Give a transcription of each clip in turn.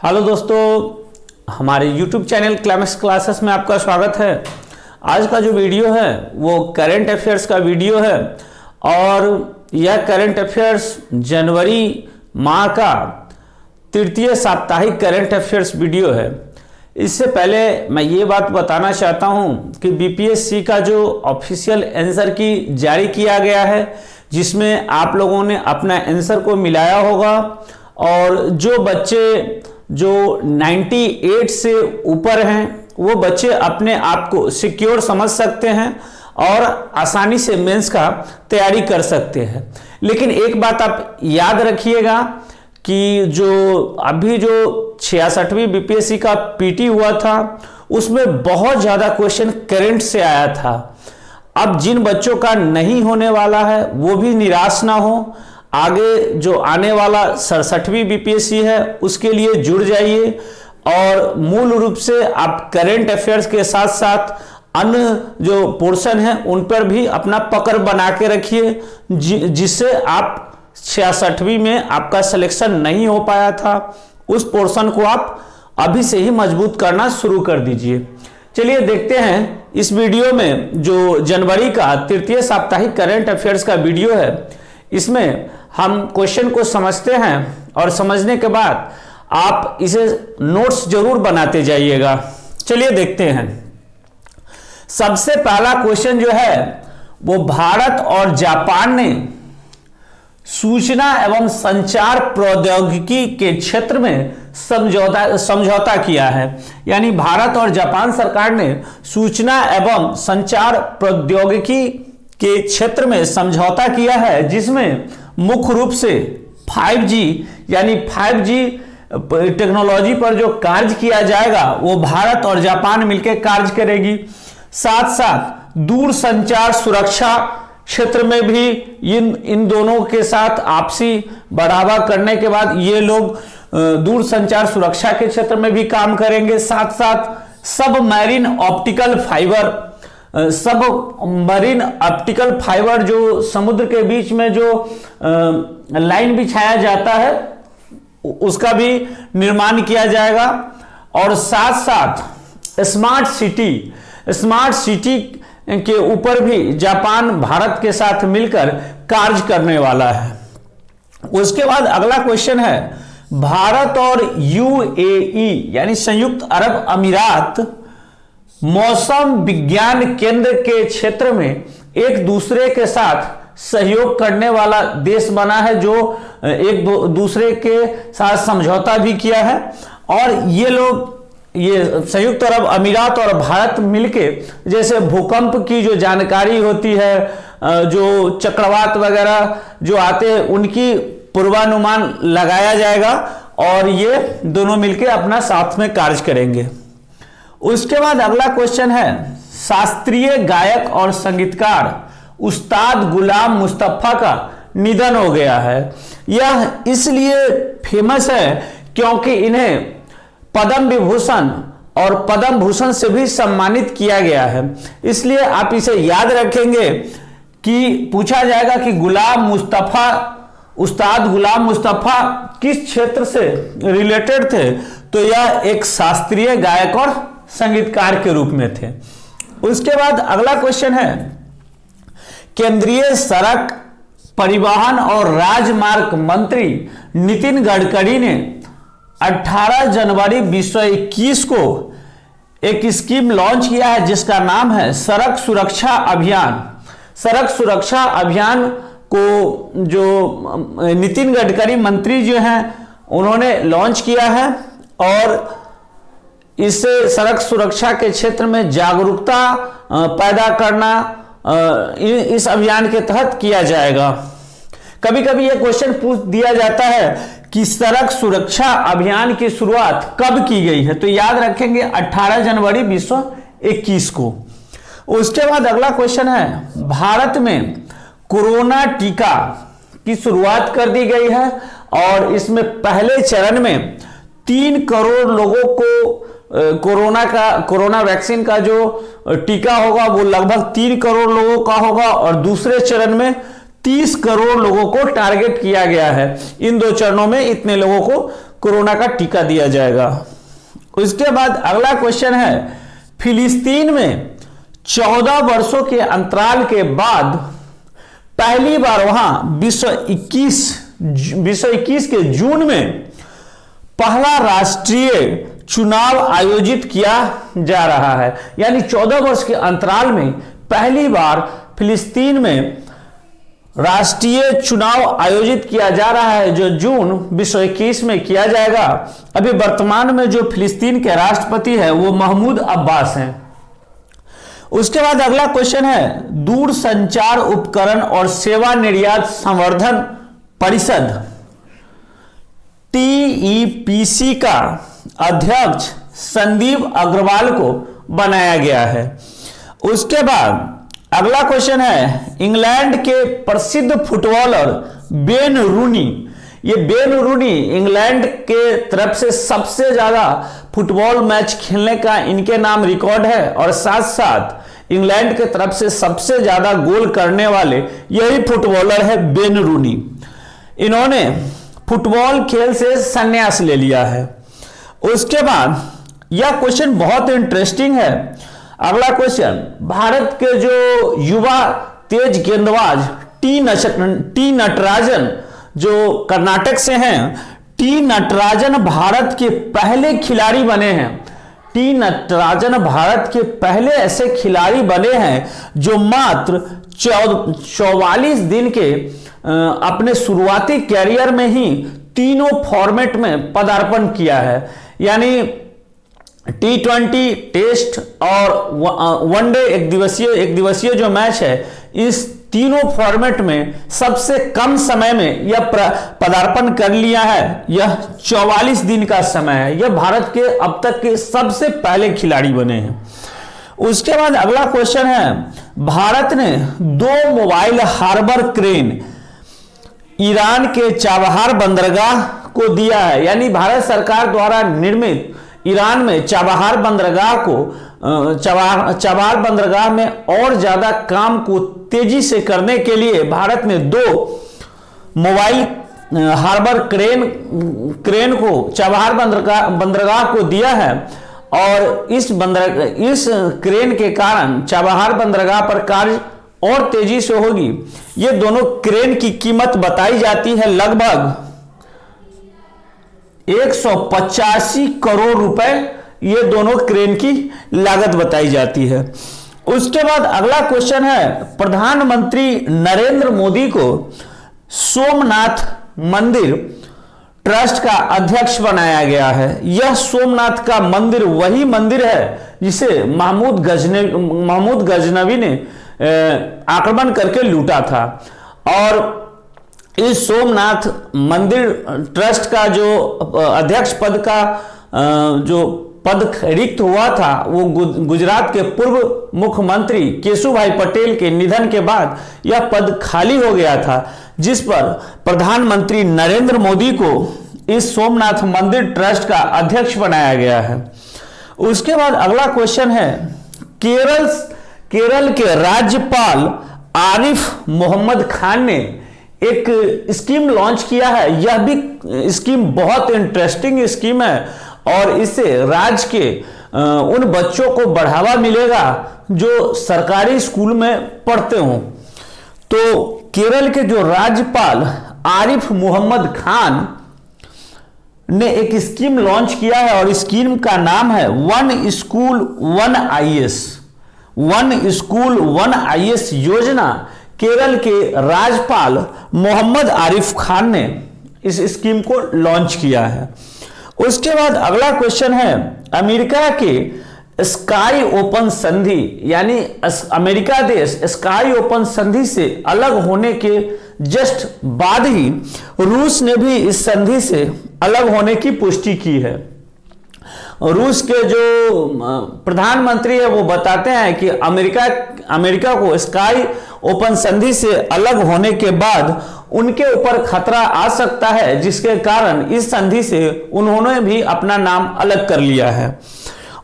Hello दोस्तों, हमारे YouTube channel climax classes में आपका स्वागत है। आज का जो वीडियो है वो करंट अफेयर्स का वीडियो है और यह करंट अफेयर्स जनवरी माह का तृतीय साप्ताहिक करंट अफेयर्स वीडियो है। इससे पहले मैं ये बात बताना चाहता हूँ कि बीपीएससी का जो ऑफिशियल आंसर की जारी किया गया है, जिसमें आप लोगों ने अपना आंसर को मिलाया होगा और जो बच्चे जो 98 से ऊपर हैं वो बच्चे अपने आप को सिक्योर समझ सकते हैं और आसानी से मेंस का तैयारी कर सकते हैं। लेकिन एक बात आप याद रखिएगा कि जो अभी जो 66वीं बीपीएससी का पीटी हुआ था उसमें बहुत ज़्यादा क्वेश्चन करंट से आया था। अब जिन बच्चों का नहीं होने वाला है वो भी निराश ना हो। आगे जो आने वाला 67वीं बीपीएससी है उसके लिए जुड़ जाइए और मूल रूप से आप करंट अफेयर्स के साथ साथ अन्य जो पोर्शन है उन पर भी अपना पकड़ बना के रखिए, जिससे आप 66वीं में आपका सिलेक्शन नहीं हो पाया था उस पोर्शन को आप अभी से ही मजबूत करना शुरू कर दीजिए। चलिए देखते हैं इस वीडियो में जो जनवरी का तृतीय साप्ताहिक करंट अफेयर्स का वीडियो है। इसमें हम क्वेश्चन को समझते हैं और समझने के बाद आप इसे नोट्स जरूर बनाते जाइएगा। चलिए देखते हैं। सबसे पहला क्वेश्चन जो है वो भारत और जापान ने सूचना एवं संचार प्रौद्योगिकी के क्षेत्र में समझौता किया है। यानी भारत और जापान सरकार ने सूचना एवं संचार प्रौद्योगिकी के क्षेत्र में समझौता किया है, जिसमें मुख्य रूप से 5G यानी 5G टेक्नोलॉजी पर जो कार्य किया जाएगा वो भारत और जापान मिलकर कार्य करेगी। साथ साथ दूर संचार सुरक्षा क्षेत्र में भी इन दोनों के साथ आपसी बढ़ावा करने के बाद ये लोग दूर संचार सुरक्षा के क्षेत्र में भी काम करेंगे। साथ साथ सब मरीन ऑप्टिकल फाइबर जो समुद्र के बीच में जो लाइन बिछाया जाता है उसका भी निर्माण किया जाएगा। और साथ साथ स्मार्ट सिटी के ऊपर भी जापान भारत के साथ मिलकर कार्य करने वाला है। उसके बाद अगला क्वेश्चन है, भारत और यूएई यानी संयुक्त अरब अमीरात मौसम विज्ञान केंद्र के क्षेत्र में एक दूसरे के साथ सहयोग करने वाला देश बना है, जो एक दूसरे के साथ समझौता भी किया है। और ये संयुक्त अरब अमीरात और भारत मिलके जैसे भूकंप की जो जानकारी होती है, जो चक्रवात वगैरह जो आते हैं उनकी पूर्वानुमान लगाया जाएगा और ये दोनों मिलके अपना साथ में कार्य करेंगे। उसके बाद अगला क्वेश्चन है, शास्त्रीय गायक और संगीतकार उस्ताद गुलाम मुस्तफा का निधन हो गया है। यह इसलिए फेमस है क्योंकि इन्हें पद्म विभूषण और पद्म भूषण से भी सम्मानित किया गया है। इसलिए आप इसे याद रखेंगे कि पूछा जाएगा कि उस्ताद गुलाम मुस्तफा किस क्षेत्र से रिलेटेड थे, तो यह एक शास्त्रीय गायक और संगीतकार के रूप में थे। उसके बाद अगला क्वेश्चन है, केंद्रीय सड़क परिवहन और राजमार्ग मंत्री नितिन गडकरी ने 18 जनवरी 2021 को एक स्कीम लॉन्च किया है जिसका नाम है सड़क सुरक्षा अभियान। सड़क सुरक्षा अभियान को जो नितिन गडकरी मंत्री जो हैं उन्होंने लॉन्च किया है और इससे सड़क सुरक्षा के क्षेत्र में जागरूकता पैदा करना इस अभियान के तहत किया जाएगा। कभी कभी यह क्वेश्चन पूछ दिया जाता है कि सड़क सुरक्षा अभियान की शुरुआत कब की गई है, तो याद रखेंगे 18 जनवरी 2021 को। उसके बाद अगला क्वेश्चन है, भारत में कोरोना टीका की शुरुआत कर दी गई है और इसमें पहले चरण में 3 करोड़ लोगों को कोरोना वैक्सीन का जो टीका होगा वो लगभग 3 करोड़ लोगों का होगा और दूसरे चरण में 30 करोड़ लोगों को टारगेट किया गया है। इन 2 चरणों में इतने लोगों को कोरोना का टीका दिया जाएगा। उसके बाद अगला क्वेश्चन है, फिलिस्तीन में 14 वर्षों के अंतराल के बाद पहली बार वहां विश्व 21 के जून में पहला राष्ट्रीय चुनाव आयोजित किया जा रहा है। यानी 14 वर्ष के अंतराल में पहली बार फिलिस्तीन में राष्ट्रीय चुनाव आयोजित किया जा रहा है, जो जून 2021 में किया जाएगा। अभी वर्तमान में जो फिलिस्तीन के राष्ट्रपति है वो महमूद अब्बास हैं। उसके बाद अगला क्वेश्चन है, दूर संचार उपकरण और सेवा निर्यात संवर्धन परिषद TEPC का अध्यक्ष संदीप अग्रवाल को बनाया गया है। उसके बाद अगला क्वेश्चन है, इंग्लैंड के प्रसिद्ध फुटबॉलर बेन रूनी, ये बेन रूनी इंग्लैंड के तरफ से सबसे ज्यादा फुटबॉल मैच खेलने का इनके नाम रिकॉर्ड है, और साथ साथ इंग्लैंड के तरफ से सबसे ज्यादा गोल करने वाले यही फुटबॉलर है बेन रूनी। इन्होंने फुटबॉल खेल से संन्यास ले लिया है। उसके बाद यह क्वेश्चन बहुत इंटरेस्टिंग है। अगला क्वेश्चन, भारत के जो युवा तेज गेंदबाज टी नटराजन जो कर्नाटक से हैं, टी नटराजन भारत के पहले खिलाड़ी बने हैं। टी नटराजन भारत के पहले ऐसे खिलाड़ी बने हैं जो मात्र 44 दिन के अपने शुरुआती कैरियर में ही तीनों फॉर्मेट में पदार्पण किया है। यानी T20, टेस्ट और वनडे एक दिवसीय जो मैच है, इस तीनों फॉर्मेट में सबसे कम समय में यह पदार्पण कर लिया है। यह 44 दिन का समय है। यह भारत के अब तक के सबसे पहले खिलाड़ी बने हैं। उसके बाद अगला क्वेश्चन है, भारत ने 2 मोबाइल हार्बर क्रेन ईरान के चाबहार बंदरगाह को दिया है। यानी भारत सरकार द्वारा निर्मित ईरान में चाबहार बंदरगाह में और ज्यादा काम को तेजी से करने के लिए भारत ने 2 मोबाइल हार्बर क्रेन को चाबहार बंदरगाह को दिया है, और इस क्रेन के कारण चाबहार बंदरगाह पर कार्य और तेजी से होगी। ये दोनों क्रेन की कीमत बताई जाती है लगभग 185 करोड़ रुपए, ये दोनों क्रेन की लागत बताई जाती है। उसके बाद अगला क्वेश्चन है, प्रधानमंत्री नरेंद्र मोदी को सोमनाथ मंदिर ट्रस्ट का अध्यक्ष बनाया गया है। यह सोमनाथ का मंदिर वही मंदिर है जिसे महमूद गजनवी ने आक्रमण करके लूटा था, और इस सोमनाथ मंदिर ट्रस्ट का जो अध्यक्ष पद का जो पद रिक्त हुआ था, वो गुजरात के पूर्व मुख्यमंत्री केशुभाई पटेल के निधन के बाद यह पद खाली हो गया था, जिस पर प्रधानमंत्री नरेंद्र मोदी को इस सोमनाथ मंदिर ट्रस्ट का अध्यक्ष बनाया गया है। उसके बाद अगला क्वेश्चन है, केरल के राज्यपाल आरिफ मोहम्मद खान ने एक स्कीम लॉन्च किया है। यह भी स्कीम बहुत इंटरेस्टिंग स्कीम है, और इससे राज्य के उन बच्चों को बढ़ावा मिलेगा जो सरकारी स्कूल में पढ़ते हों। तो केरल के जो राज्यपाल आरिफ मोहम्मद खान ने एक स्कीम लॉन्च किया है, और स्कीम का नाम है 1 स्कूल 1 IAS। 1 स्कूल 1 IAS योजना केरल के राज्यपाल मोहम्मद आरिफ खान ने इस स्कीम को लॉन्च किया है। उसके बाद अगला क्वेश्चन है, अमेरिका के स्काई ओपन संधि, यानी अमेरिका देश स्काई ओपन संधि से अलग होने के जस्ट बाद ही रूस ने भी इस संधि से अलग होने की पुष्टि की है। रूस के जो प्रधानमंत्री है वो बताते हैं कि अमेरिका को स्काई ओपन संधि से अलग होने के बाद उनके ऊपर खतरा आ सकता है, जिसके कारण इस संधि से उन्होंने भी अपना नाम अलग कर लिया है।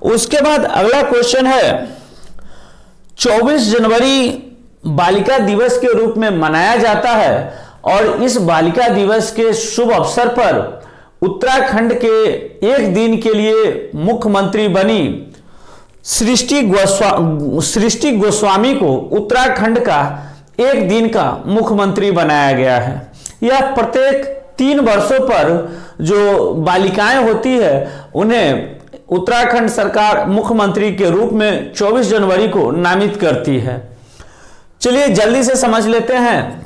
उसके बाद अगला क्वेश्चन है, 24 जनवरी बालिका दिवस के रूप में मनाया जाता है, और इस बालिका दिवस के शुभ अवसर पर उत्तराखंड के एक दिन के लिए मुख्यमंत्री बनी सृष्टि गोस्वामी को उत्तराखंड का एक दिन का मुख्यमंत्री बनाया गया है। यह प्रत्येक 3 वर्षों पर जो बालिकाएं होती है उन्हें उत्तराखंड सरकार मुख्यमंत्री के रूप में 24 जनवरी को नामित करती है। चलिए जल्दी से समझ लेते हैं।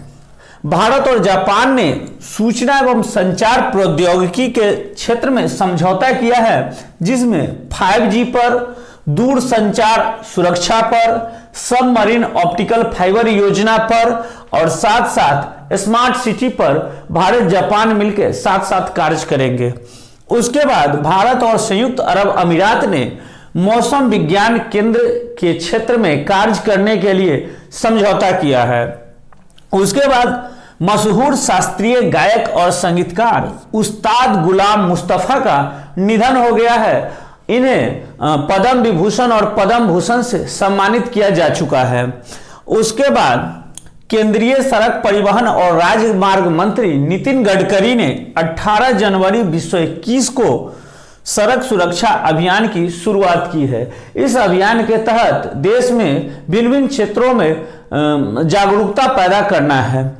भारत और जापान ने सूचना एवं संचार प्रौद्योगिकी के क्षेत्र में समझौता किया है, जिसमें 5G पर, दूर संचार सुरक्षा पर, सबमरीन ऑप्टिकल फाइबर योजना पर और साथ साथ स्मार्ट सिटी पर भारत जापान मिलकर साथ साथ कार्य करेंगे। उसके बाद भारत और संयुक्त अरब अमीरात ने मौसम विज्ञान केंद्र के क्षेत्र में कार्य करने के लिए समझौता किया है। उसके बाद मशहूर शास्त्रीय गायक और संगीतकार उस्ताद गुलाम मुस्तफा का निधन हो गया है। इन्हें पद्म विभूषण और पद्म भूषण से सम्मानित किया जा चुका है। उसके बाद केंद्रीय सड़क परिवहन और राजमार्ग मंत्री नितिन गडकरी ने 18 जनवरी 2021 को सड़क सुरक्षा अभियान की शुरुआत की है। इस अभियान के तहत देश में भिन्न भिन्न क्षेत्रों में जागरूकता पैदा करना है।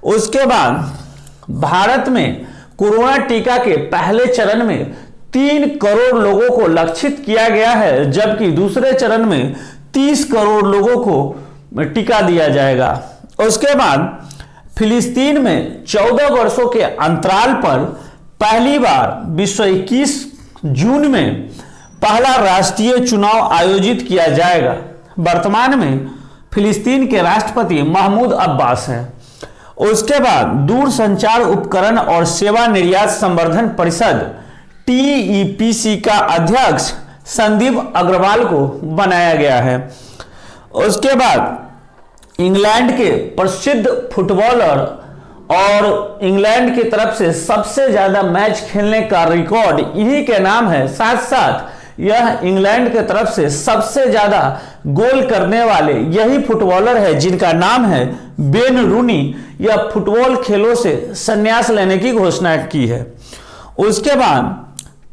उसके बाद भारत में कोरोना टीका के पहले चरण में 3 करोड़ लोगों को लक्षित किया गया है, जबकि दूसरे चरण में 30 करोड़ लोगों को टीका दिया जाएगा। उसके बाद फिलिस्तीन में 14 वर्षों के अंतराल पर पहली बार 2021 जून में पहला राष्ट्रीय चुनाव आयोजित किया जाएगा। वर्तमान में फिलिस्तीन के राष्ट्रपति महमूद अब्बास हैं। उसके बाद दूर संचार उपकरण और सेवा निर्यात संवर्धन परिषद TEPC का अध्यक्ष संदीप अग्रवाल को बनाया गया है। उसके बाद इंग्लैंड के प्रसिद्ध फुटबॉलर और इंग्लैंड की तरफ से सबसे ज्यादा मैच खेलने का रिकॉर्ड इन्हीं के नाम है। साथ साथ यह इंग्लैंड की तरफ से सबसे ज्यादा गोल करने वाले यही फुटबॉलर है, जिनका नाम है बेन रूनी। यह फुटबॉल खेलों से संन्यास लेने की घोषणा की है। उसके बाद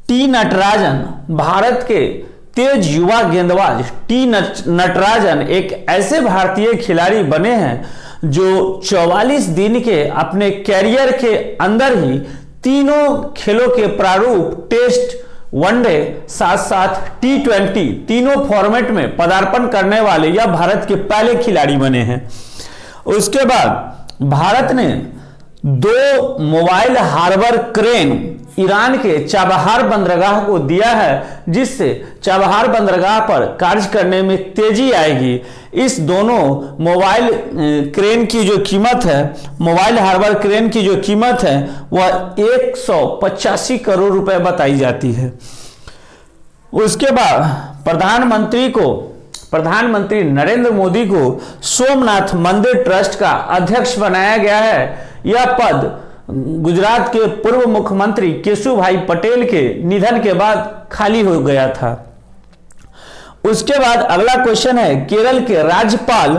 टी नटराजन, भारत के तेज युवा गेंदबाज टी नटराजन एक ऐसे भारतीय खिलाड़ी बने हैं जो 44 दिन के अपने कैरियर के अंदर ही तीनों खेलों के प्रारूप टेस्ट, वनडे, साथ साथ T20 तीनों फॉर्मेट में पदार्पण करने वाले यह भारत के पहले खिलाड़ी बने हैं। उसके बाद भारत ने 2 मोबाइल हार्बर क्रेन ईरान के चाबहार बंदरगाह को दिया है, जिससे चाबहार बंदरगाह पर कार्य करने में तेजी आएगी। इस दोनों मोबाइल क्रेन की जो कीमत है, मोबाइल हार्बर क्रेन की जो कीमत है वह 185 करोड़ रुपए बताई जाती है। उसके बाद प्रधानमंत्री नरेंद्र मोदी को सोमनाथ मंदिर ट्रस्ट का अध्यक्ष बनाया गया है। यह पद गुजरात के पूर्व मुख्यमंत्री केशुभाई पटेल के निधन के बाद खाली हो गया था। उसके बाद अगला क्वेश्चन है, केरल के राज्यपाल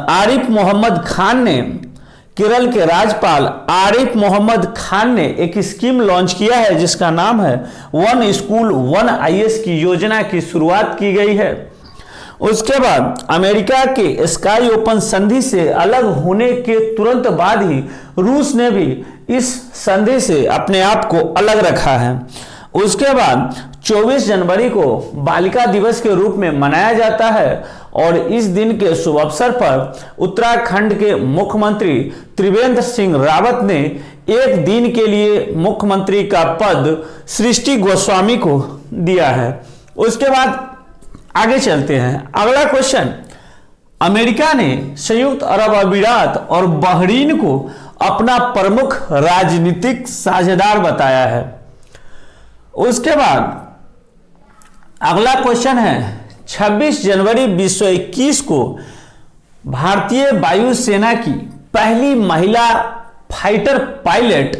आरिफ मोहम्मद खान ने एक स्कीम लॉन्च किया है, जिसका नाम है 1 स्कूल 1 IS की योजना की शुरुआत की गई है। उसके बाद अमेरिका के स्काई ओपन संधि से अलग होने के तुरंत बाद ही रूस ने भी इस संधि से अपने आप को अलग रखा है। उसके बाद 24 जनवरी को बालिका दिवस के रूप में मनाया जाता है और इस दिन के शुभ अवसर पर उत्तराखंड के मुख्यमंत्री त्रिवेंद्र सिंह रावत ने एक दिन के लिए मुख्यमंत्री का पद सृष्टि गोस्वामी को दिया है। उसके बाद आगे चलते हैं। अगला क्वेश्चन, अमेरिका ने संयुक्त अरब अमीरात और बहरीन को अपना प्रमुख राजनीतिक साझेदार बताया है। उसके बाद अगला क्वेश्चन है, 26 जनवरी 2021 को भारतीय वायुसेना की पहली महिला फाइटर पायलट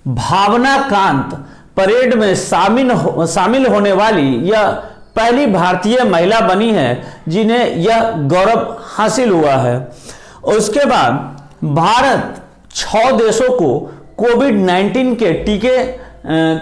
भावना कांत परेड में शामिल होने वाली यह पहली भारतीय महिला बनी है जिन्हें यह गौरव हासिल हुआ है। उसके बाद भारत 6 देशों को कोविड-19 के टीके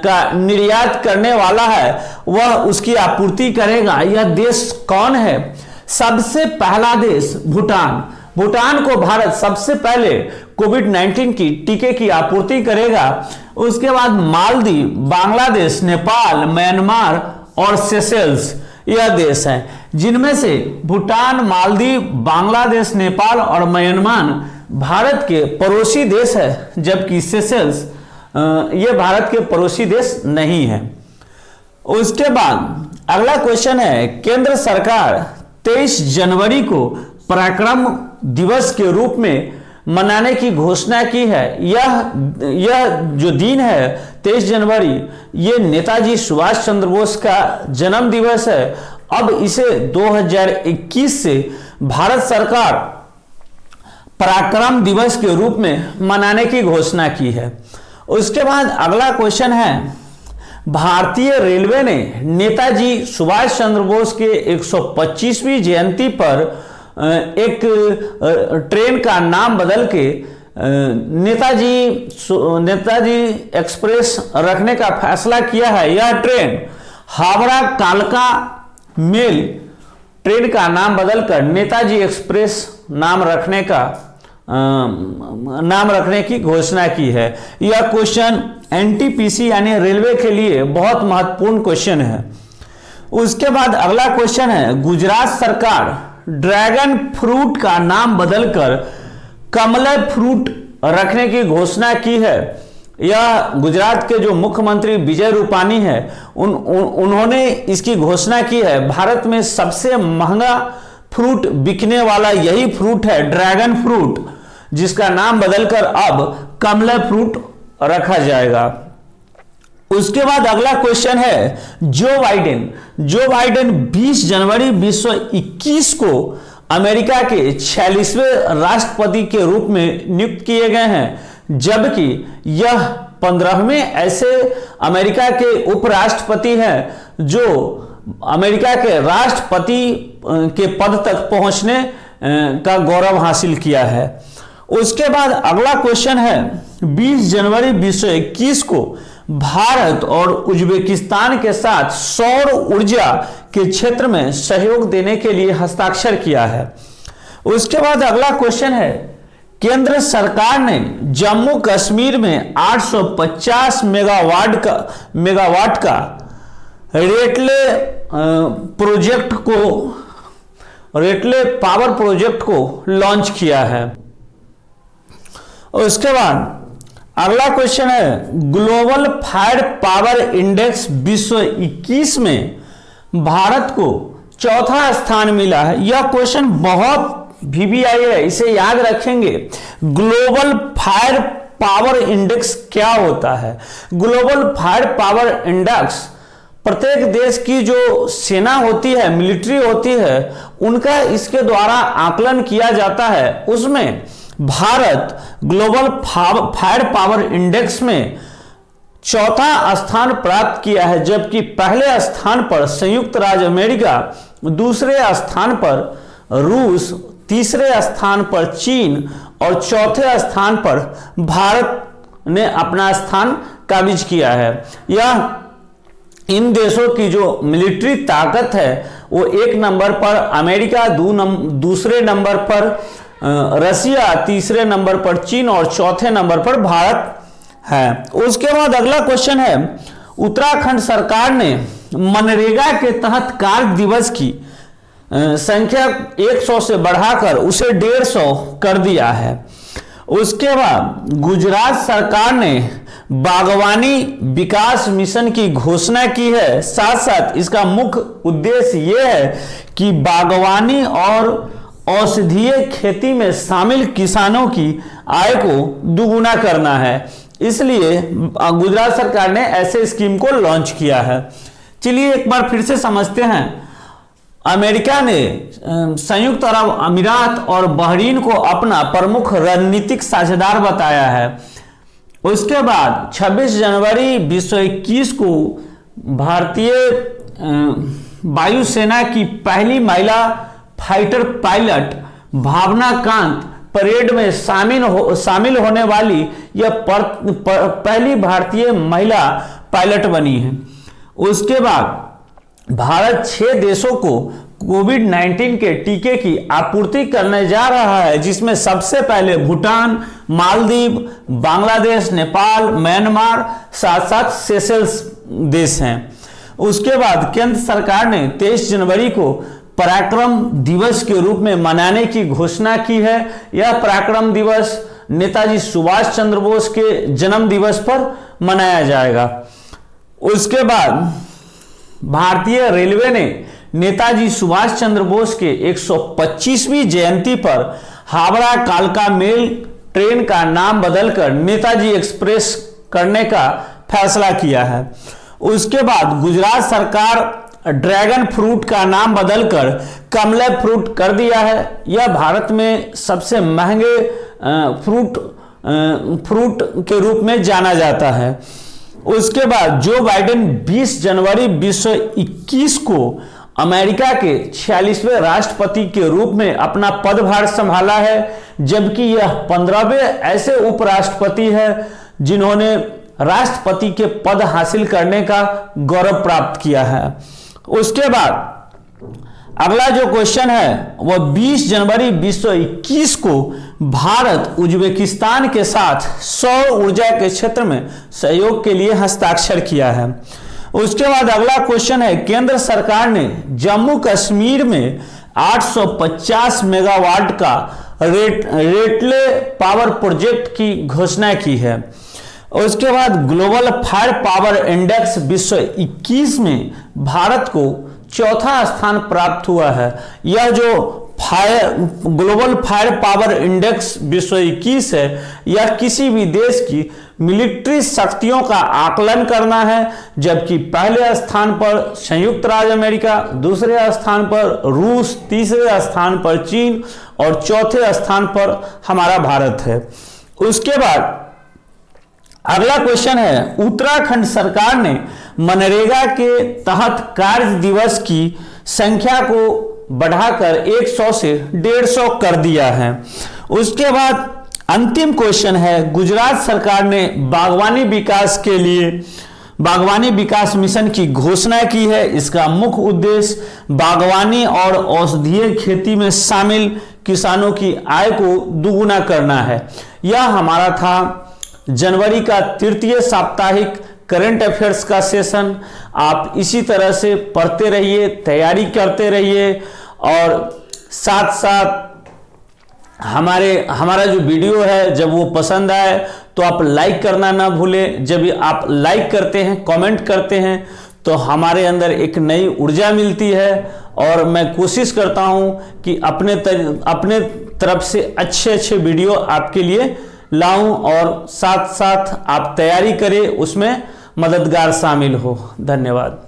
का निर्यात करने वाला है वह उसकी आपूर्ति करेगा। यह देश कौन है? सबसे पहला देश भूटान। भूटान को भारत सबसे पहले कोविड-19 की टीके की आपूर्ति करेगा। उसके बाद मालदीव, बांग्लादेश, नेपाल, म्यांमार और सेशेल्स यह देश हैं, जिनमें से भूटान, मालदीव, बांग्लादेश, नेपाल और म्यांमार भारत के पड़ोसी देश है, जबकि सेशेल्स ये भारत के पड़ोसी देश नहीं है। उसके बाद अगला क्वेश्चन है, केंद्र सरकार 23 जनवरी को पराक्रम दिवस के रूप में मनाने की घोषणा की है। यह जो दिन है 23 जनवरी, ये नेताजी सुभाष चंद्र बोस का जन्म दिवस है। अब इसे 2021 से भारत सरकार पराक्रम दिवस के रूप में मनाने की घोषणा की है। उसके बाद अगला क्वेश्चन है, भारतीय रेलवे ने नेताजी सुभाष चंद्र बोस के 125वीं जयंती पर एक ट्रेन का नाम बदल के नेताजी एक्सप्रेस रखने का फैसला किया है। यह ट्रेन हावड़ा कालका मेल ट्रेन का नाम बदलकर नेताजी एक्सप्रेस नाम रखने की घोषणा की है। यह क्वेश्चन एनटीपीसी यानी रेलवे के लिए बहुत महत्वपूर्ण क्वेश्चन है। उसके बाद अगला क्वेश्चन है, गुजरात सरकार ड्रैगन फ्रूट का नाम बदलकर कमला फ्रूट रखने की घोषणा की है। यह गुजरात के जो मुख्यमंत्री विजय रूपानी है उन्होंने इसकी घोषणा की है। भारत में सबसे महंगा फ्रूट बिकने वाला यही फ्रूट है, ड्रैगन फ्रूट, जिसका नाम बदलकर अब कमला फ्रूट रखा जाएगा। उसके बाद अगला क्वेश्चन है, जो बाइडेन 20 जनवरी 2021 को अमेरिका के 46वें राष्ट्रपति के रूप में नियुक्त किए गए हैं, जबकि यह 15वें ऐसे अमेरिका के उपराष्ट्रपति हैं जो अमेरिका के राष्ट्रपति के पद तक पहुंचने का गौरव हासिल किया है। उसके बाद अगला क्वेश्चन है, 20 जनवरी 2021 को भारत और उज्बेकिस्तान के साथ सौर ऊर्जा के क्षेत्र में सहयोग देने के लिए हस्ताक्षर किया है। उसके बाद अगला क्वेश्चन है, केंद्र सरकार ने जम्मू कश्मीर में 850 मेगावाट का रेटले पावर प्रोजेक्ट को लॉन्च किया है। उसके बाद अगला क्वेश्चन है, ग्लोबल फायर पावर इंडेक्स 2021 में भारत को चौथा स्थान मिला है। यह क्वेश्चन बहुत VVI है, इसे याद रखेंगे। ग्लोबल फायर पावर इंडेक्स क्या होता है? ग्लोबल फायर पावर इंडेक्स प्रत्येक देश की जो सेना होती है, मिलिट्री होती है, उनका इसके द्वारा आकलन किया जाता है। उसमें Bharat global fire power index में चौथा स्थान प्राप्त किया है, जबकि पहले स्थान पर संयुक्त राज्य अमेरिका, दूसरे स्थान पर रूस, तीसरे स्थान पर चीन और चौथे स्थान पर भारत ने अपना स्थान काबिज किया है। यह इन देशों की जो मिलिट्री ताकत है वो एक नंबर पर अमेरिका, दूसरे नंबर पर रसिया, तीसरे नंबर पर चीन और चौथे नंबर पर भारत है। उसके बाद अगला क्वेश्चन है, उत्तराखंड सरकार ने मनरेगा के तहत कार्य दिवस की संख्या 100 से बढ़ाकर उसे 150 कर दिया है। उसके बाद गुजरात सरकार ने बागवानी विकास मिशन की घोषणा की है। साथ साथ इसका मुख्य उद्देश्य यह है कि बागवानी और औषधीय खेती में शामिल किसानों की आय को दुगुना करना है, इसलिए गुजरात सरकार ने ऐसे स्कीम को लॉन्च किया है। चलिए एक बार फिर से समझते हैं। अमेरिका ने संयुक्त अरब अमीरात और बहरीन को अपना प्रमुख रणनीतिक साझेदार बताया है। उसके बाद 26 जनवरी 2021 को भारतीय वायुसेना की पहली महिला फाइटर पायलट भावना कांत परेड में शामिल होने वाली यह पहली भारतीय महिला पायलट बनी है। उसके बाद भारत 6 देशों को कोविड-19 के टीके की आपूर्ति करने जा रहा है, जिसमें सबसे पहले भूटान, मालदीव, बांग्लादेश, नेपाल, म्यांमार, साथ साथ सेशेल्स देश हैं। उसके बाद केंद्र सरकार ने 23 जनवरी को पराक्रम दिवस के रूप में मनाने की घोषणा की है। यह पराक्रम दिवस नेताजी सुभाष चंद्र बोस के जन्म दिवस पर मनाया जाएगा। उसके बाद भारतीय रेलवे ने नेताजी सुभाष चंद्र बोस के 125वीं जयंती पर हावड़ा कालका मेल ट्रेन का नाम बदलकर नेताजी एक्सप्रेस करने का फैसला किया है। उसके बाद गुजरात सरकार ड्रैगन फ्रूट का नाम बदलकर कमला फ्रूट कर दिया है। यह भारत में सबसे महंगे फ्रूट के रूप में जाना जाता है। उसके बाद जो बाइडेन 20 जनवरी 2021 को अमेरिका के 46वें राष्ट्रपति के रूप में अपना पदभार संभाला है, जबकि यह 15वें ऐसे उपराष्ट्रपति हैं जिन्होंने राष्ट्रपति के पद हासिल करने का गौरव प्राप्त किया है। उसके बाद अगला जो क्वेश्चन है वह 20 जनवरी 2021 को भारत उज्बेकिस्तान के साथ सौर ऊर्जा के क्षेत्र में सहयोग के लिए हस्ताक्षर किया है। उसके बाद अगला क्वेश्चन है, केंद्र सरकार ने जम्मू कश्मीर में 850 मेगावाट का रेटले पावर प्रोजेक्ट की घोषणा की है। उसके बाद ग्लोबल फायर पावर इंडेक्स 2021 में भारत को चौथा स्थान प्राप्त हुआ है। यह जो ग्लोबल फायर पावर इंडेक्स 2021 है, यह किसी भी देश की मिलिट्री शक्तियों का आकलन करना है, जबकि पहले स्थान पर संयुक्त राज्य अमेरिका, दूसरे स्थान पर रूस, तीसरे स्थान पर चीन और चौथे स्थान पर हमारा भारत है। उसके बाद अगला क्वेश्चन है, उत्तराखंड सरकार ने मनरेगा के तहत कार्य दिवस की संख्या को बढ़ाकर 100 से 150 कर दिया है। उसके बाद अंतिम क्वेश्चन है, गुजरात सरकार ने बागवानी विकास के लिए बागवानी विकास मिशन की घोषणा की है। इसका मुख्य उद्देश्य बागवानी और औषधीय खेती में शामिल किसानों की आय को दुगुना करना है। यह हमारा था जनवरी का तृतीय साप्ताहिक करंट अफेयर्स का सेशन। आप इसी तरह से पढ़ते रहिए, तैयारी करते रहिए और साथ साथ हमारा जो वीडियो है जब वो पसंद आए तो आप लाइक करना ना भूलें। जब आप लाइक करते हैं, कमेंट करते हैं तो हमारे अंदर एक नई ऊर्जा मिलती है और मैं कोशिश करता हूं कि अपने तरफ से अच्छे वीडियो आपके लिए लाऊं और साथ साथ आप तैयारी करें, उसमें मददगार शामिल हो। धन्यवाद।